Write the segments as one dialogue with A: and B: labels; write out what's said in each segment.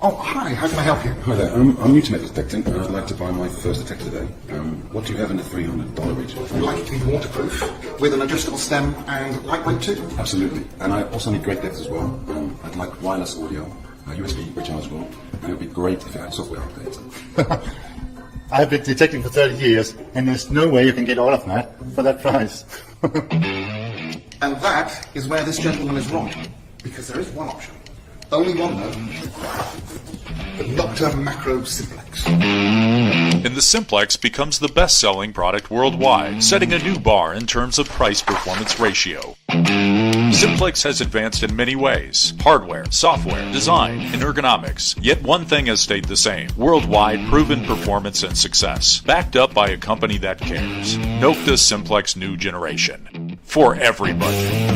A: Oh, hi, how can I help you?
B: Hi there, I'm new to metal detecting and I'd like to buy my first detector today. What do you have in the $300 region?
A: Would you like it to be waterproof, with an adjustable stem and lightweight too?
B: Absolutely, and I also need great depth as well. I'd like wireless audio, USB rechargeable, and it would be great if you had software updates.
C: I've been detecting for 30 years, and there's no way you can get all of that for that price.
A: And that is where this gentleman is wrong, because there is one option. Only one though. The Nocta Macro Simplex.
D: And the Simplex becomes the best-selling product worldwide, setting a new bar in terms of price-performance ratio. Simplex has advanced in many ways: hardware, software, design, and ergonomics. Yet one thing has stayed the same: worldwide proven performance and success, backed up by a company that cares. Nocta Simplex New Generation. For everybody.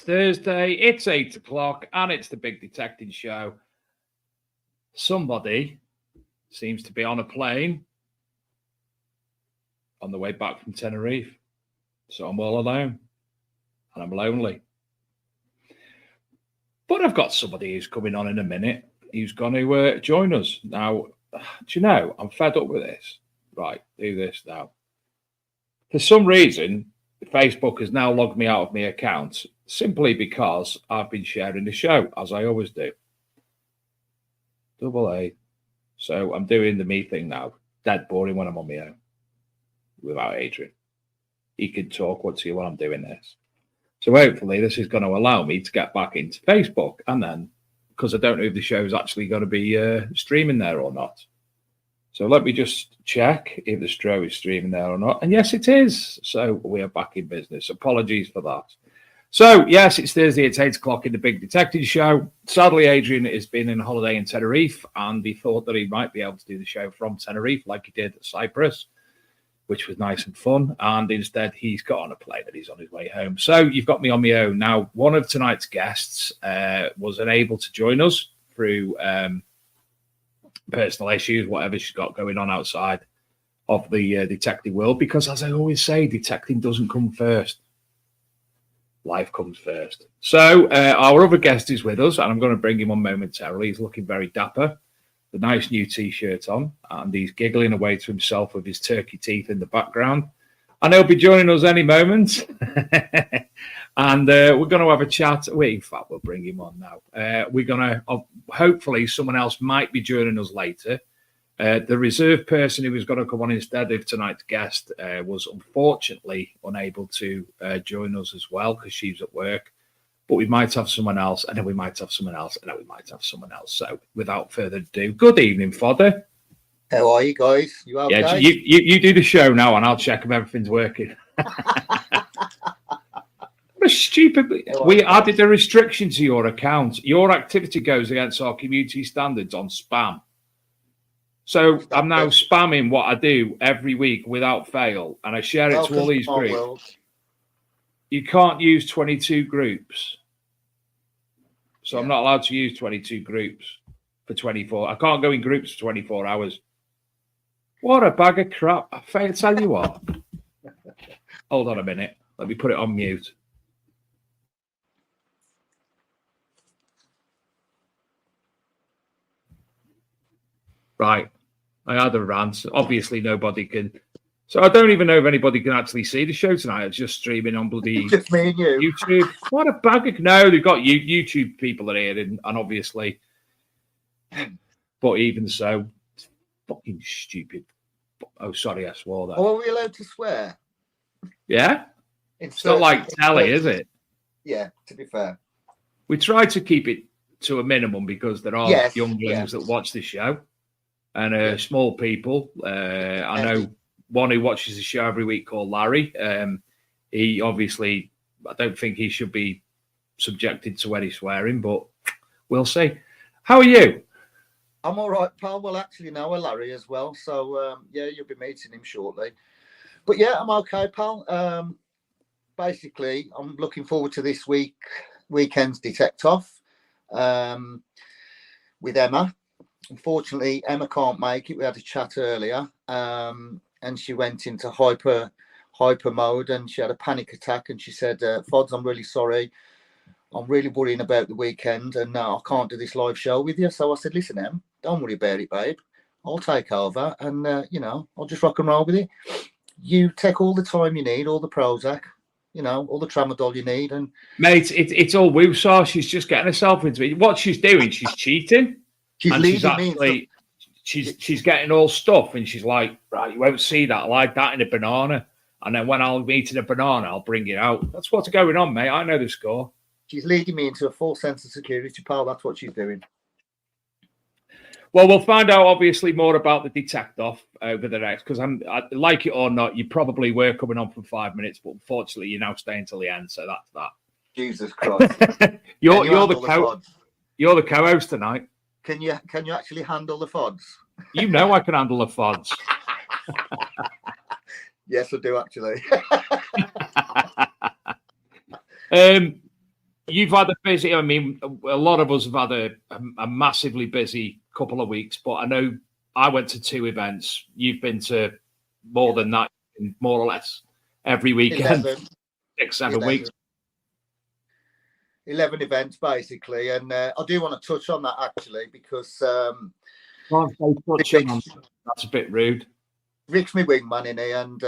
E: Thursday, it's 8 o'clock, and it's the Big Detecting Show. Somebody seems to be on a plane on the way back from Tenerife. So I'm all alone, and I'm lonely. But I've got somebody who's coming on in a minute who's going to join us. Now, do you know, I'm fed up with this. Right, do this now. For some reason, Facebook has now logged me out of my account simply because I've been sharing the show, as I always do. Double A. So I'm doing the me thing now. Dead boring when I'm on my own without Adrian. He can talk once he while I'm doing this. So hopefully this is going to allow me to get back into Facebook and then because I don't know if the show is actually going to be streaming there or not. So let me just check if the show is streaming there or not. And yes, it is. So we are back in business. Apologies for that. So, yes, it's Thursday. It's 8 o'clock in the Big Detecting Show. Sadly, Adrian has been on holiday in Tenerife, and he thought that he might be able to do the show from Tenerife like he did at Cyprus, which was nice and fun. And instead, he's got on a plane and he's on his way home. So you've got me on my own. Now, one of tonight's guests was unable to join us through personal issues, whatever she's got going on outside of the detective world, because, as I always say, detecting doesn't come first. Life comes first. So our other guest is with us, and I'm going to bring him on momentarily. He's looking very dapper, the nice new T-shirt on, and he's giggling away to himself with his turkey teeth in the background. And he'll be joining us any moment. And we're going to have a chat. Wait, in fact, we'll bring him on now. We're going to, hopefully, someone else might be joining us later. The reserve person who was going to come on instead of tonight's guest was unfortunately unable to join us as well because she's at work. But we might have someone else, and then we might have someone else, and then we might have someone else. So without further ado, good evening, Fodder.
F: How are you guys? You okay?
E: Yeah, you do the show now, and I'll check if everything's working. What a stupid... We added a restriction to your account. Your activity goes against our community standards on spam. So I'm now spamming what I do every week without fail, and I share it to all these groups. You can't use 22 groups. So I'm not allowed to use 22 groups for 24. I can't go in groups for 24 hours. What a bag of crap. I tell you what. Hold on a minute. Let me put it on mute. Right. I had a rant. Obviously, nobody can. So I don't even know if anybody can actually see the show tonight. It's just streaming on bloody
F: just me and you.
E: YouTube. What a bag of... No, they've got YouTube people that are here, and obviously... But even so, it's fucking stupid. Oh, sorry, I swore that.
F: Oh, are we allowed to swear?
E: Yeah? It's not like telly, is it?
F: Yeah, to be fair.
E: We try to keep it to a minimum because there are younglings that watch the show. And small people. I know one who watches the show every week called Larry. He obviously, I don't think he should be subjected to any swearing, but we'll see. How are you?
F: I'm all right, pal. Well, actually, now Larry as well. So, yeah, you'll be meeting him shortly. But, yeah, I'm okay, pal. Basically, I'm looking forward to this weekend's Detect Off with Emma. Unfortunately, Emma can't make it. We had a chat earlier, and she went into hyper mode, and she had a panic attack. And she said, "Fods, I'm really sorry. I'm really worrying about the weekend, and I can't do this live show with you." So I said, "Listen, Em, don't worry about it, babe. I'll take over, and I'll just rock and roll with it. You take all the time you need, all the Prozac, all the tramadol you need, and
E: mate, it's all woosah. She's just getting herself into it. What she's doing, she's cheating." She's getting all stuff, and she's like, right, you won't see that. I like that in a banana, and then when I'll eat in a banana, I'll bring it out. That's what's going on, mate. I know the score.
F: She's leading me into a false sense of security, pal. That's what she's doing.
E: Well, we'll find out obviously more about the Detect Off over the next, because I like it or not, you probably were coming on for 5 minutes, but unfortunately you're now staying till the end, so that's that.
F: Jesus Christ!
E: you're the co-host tonight.
F: Can you actually handle the FODs?
E: You know I can handle the FODs.
F: Yes, I do actually.
E: You've had a busy. I mean, a lot of us have had a massively busy couple of weeks. But I know I went to 2 events. You've been to more than that, more or less every weekend. 6-7 weeks.
F: 11 events basically, and I do want to touch on that actually because
E: that's a bit rude.
F: Rick's my wingman in here, and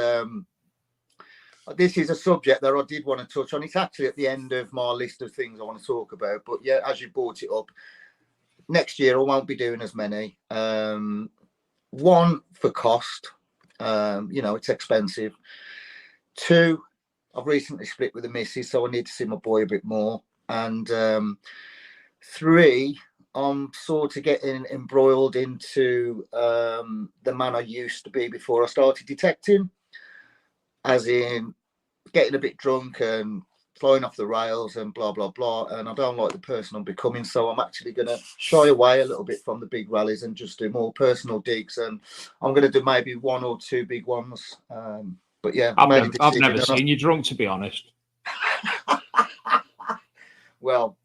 F: this is a subject that I did want to touch on. It's actually at the end of my list of things I want to talk about, but yeah, as you brought it up, next year I won't be doing as many. One, for cost, it's expensive. 2, I've recently split with the missus, so I need to see my boy a bit more. And 3, I'm sort of getting embroiled into the man I used to be before I started detecting, as in getting a bit drunk and flying off the rails and blah blah blah, and I don't like the person I'm becoming, so I'm actually going to shy away a little bit from the big rallies and just do more personal digs, and I'm going to do maybe 1 or 2 big ones. But yeah,
E: I've never seen you drunk, to be honest.
F: Well,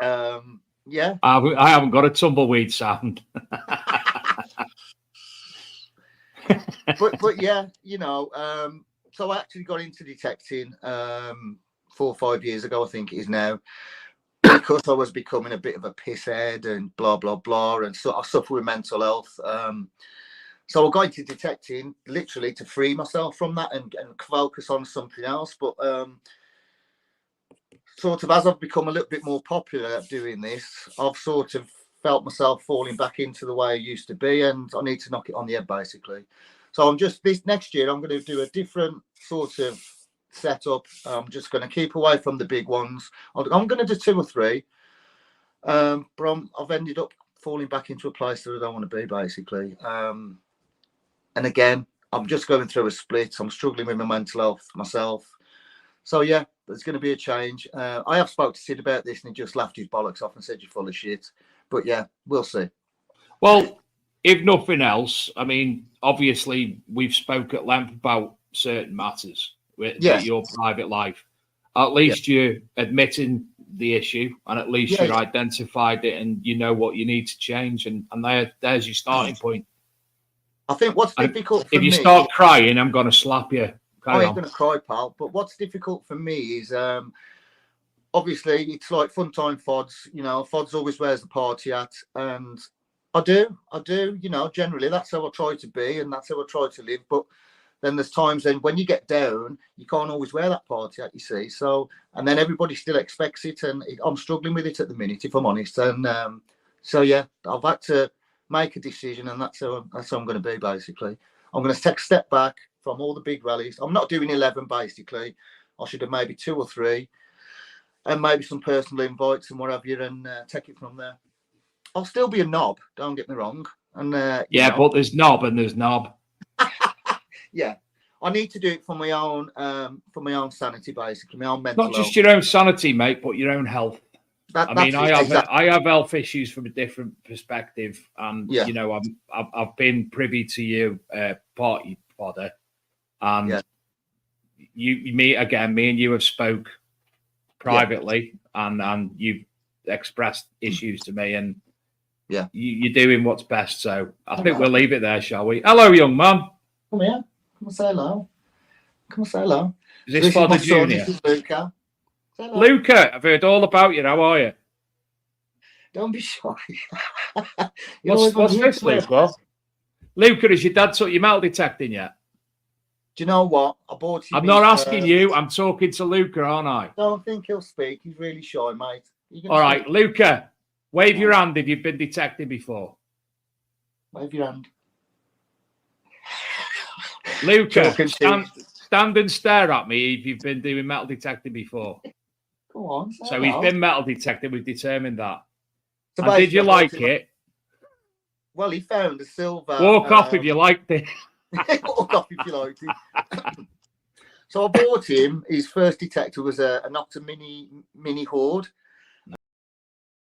F: yeah,
E: I haven't got a tumbleweed sound.
F: but yeah, you know, so I actually got into detecting 4 or 5 years ago, I think it is now, because I was becoming a bit of a pisshead and blah blah blah, and so I suffer with mental health. So I got into detecting literally to free myself from that and focus on something else. But sort of as I've become a little bit more popular at doing this, I've sort of felt myself falling back into the way I used to be, and I need to knock it on the head basically. So I'm just, this next year I'm going to do a different sort of setup. I'm just going to keep away from the big ones. I'm going to do 2 or 3, but I've ended up falling back into a place that I don't want to be basically. And again, I'm just going through a split. I'm struggling with my mental health myself. So yeah, there's going to be a change. I have spoke to Sid about this, and he just laughed his bollocks off and said you're full of shit. But yeah, we'll see.
E: Well, if nothing else, I mean, obviously we've spoke at length about certain matters with your private life. At least you're admitting the issue, and at least you've identified it, and you know what you need to change, and there's your starting point.
F: I think what's difficult for me...
E: If you start crying, I'm going to slap you.
F: I ain't going to cry, pal. But what's difficult for me is, obviously, it's like fun time Fods. You know, Fods always wears the party hat, and I do. You know, generally, that's how I try to be, and that's how I try to live. But then there's times when you get down, you can't always wear that party hat, you see. So, and then everybody still expects it, and I'm struggling with it at the minute, if I'm honest. And so, yeah, I've had to make a decision, and that's how I'm going to be, basically. I'm going to take a step back from all the big rallies. I'm not doing 11, basically. I should have maybe 2 or 3, and maybe some personal invites and what have you, and take it from there. I'll still be a knob, don't get me wrong. And
E: but there's knob and there's knob.
F: Yeah, I need to do it for my own sanity, basically, my own mental
E: Not just
F: health.
E: your own sanity, mate, but your own health. I have health issues from a different perspective, and you know, I've been privy to you, party Fodder, and me and you have spoke privately, and you've expressed issues to me, and you're doing what's best. So I think we'll leave it there, shall we? Hello, young man.
F: Come here. Come and say hello. Come and say hello.
E: Is this Fodder Junior?
F: This is Luca.
E: Luca, I've heard all about you. How are you?
F: Don't be shy.
E: What's this, Luca? Luca, has your dad took your metal detecting yet?
F: Do you know what? I bought him.
E: I'm not asking you. I'm talking to Luca, aren't I?
F: Don't think he'll speak. He's really shy, mate.
E: All right, Luca, wave your hand if you've been detecting before.
F: Wave your hand.
E: Luca, stand and stare at me if you've been doing metal detecting before.
F: Go on.
E: So he's been metal detecting. We've determined that. So and did you like it?
F: Well, he found a silver.
E: Walk off if you liked it.
F: Walk off if you liked it. So I bought him. His first detector was a Nocta mini Horde.